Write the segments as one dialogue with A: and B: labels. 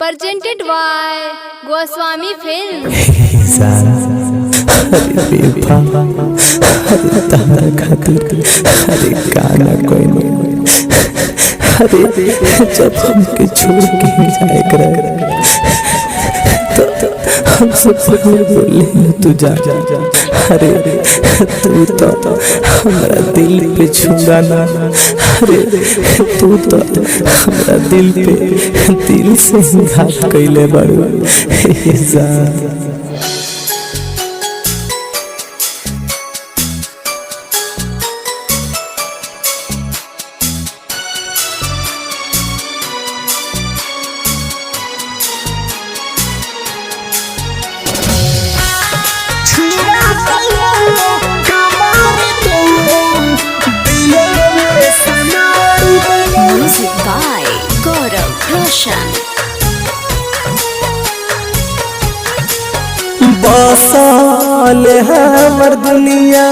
A: presented by Goswami Films.
B: अरे बेवफा अरे तारा खातिर अरे गाना कोई नहीं अरे जब हमके छोड़ के जाए कर तो हमसे पहले बोले तू जा अरे तू तो हमारा दिल पे छूगा ना अरे तू तो हमारा दिल पे दिल से घात कैले बारू जा
A: Music by Gaurav Roshan.
B: Basal हमर दुनिया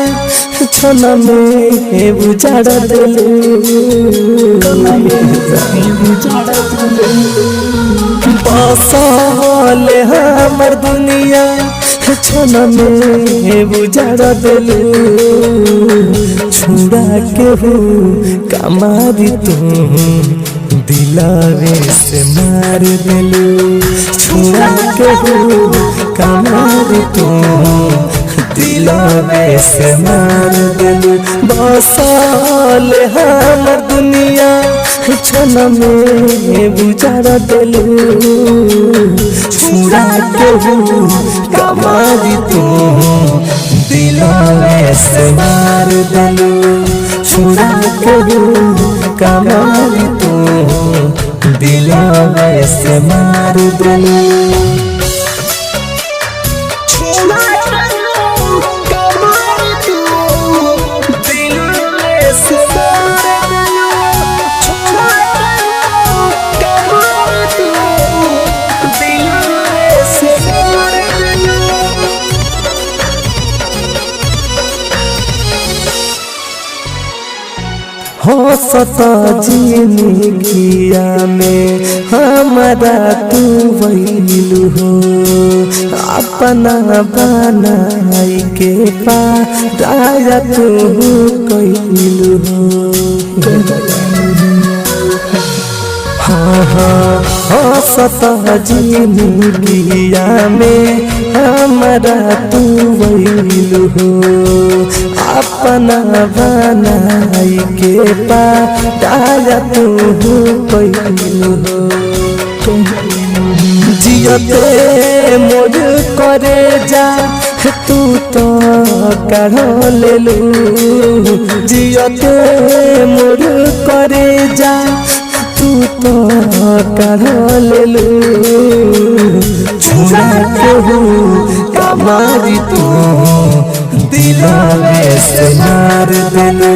B: छना में बुझाड़ देलू बसाल हमर दुनिया छना में बुझाड़ देलू छुड़ा के हो कमारी तू दिलावे से मार देलू छुड़ा के हो कमार तू दिलावे से मार देलू बसाल हमर दुनिया छन में बुझाड़ देलू छुड़ा के हो कमार तू दिलावे से मार देलू छुड़ा के हो कमार तू दिलावे से मार देलू हो सता जिंदगिया में हमारा तू वैलू हो अपना बनाई के पाया तू कैलू हो हाँ सता जिंदगिया में हमारा तू वैलू हो अपना बनाई के पाया तू कैलू हो जियते मोर करे जा तू तो काढ़ लेलू जियते मोर करे जा तू तो काढ़ लेलू छुड़ा के हो कमारी तू दिलावे से मार देलू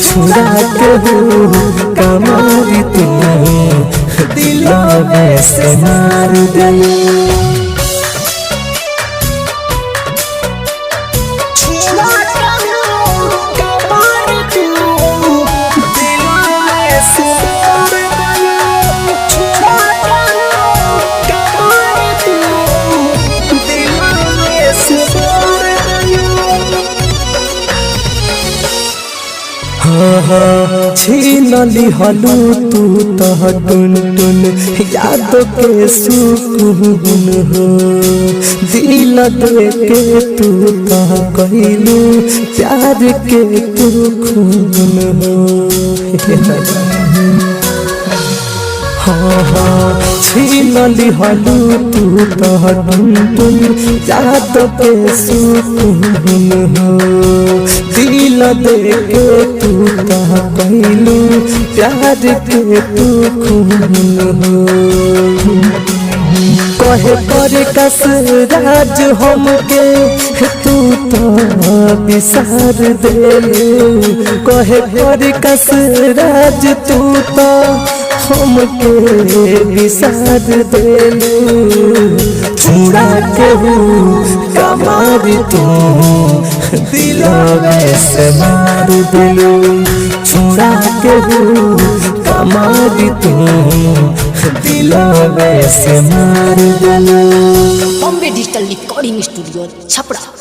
B: छुड़ा के हो कमारी तू दिलावे से मार देलू छीनली हलू तू तह टुन टुन याद के सुकून हो दिल दे के तू तह कहलू प्यार के तू खून हो हाँ छीनली हलू तू तह टुन टुन याद के सुकून हो दिल दे के तू तह कहलू प्यार के तू खून हो कहे करे कस राज हमके तू तो विसार देलू कहे करे कस राज तू तो हमके विसार देलू छुड़ा के हो कमार तू दिलावे से मार देलू छुड़ा के हो कमार तू दिलवे से मार देला।
C: Bombay digital recording studio Chhapra.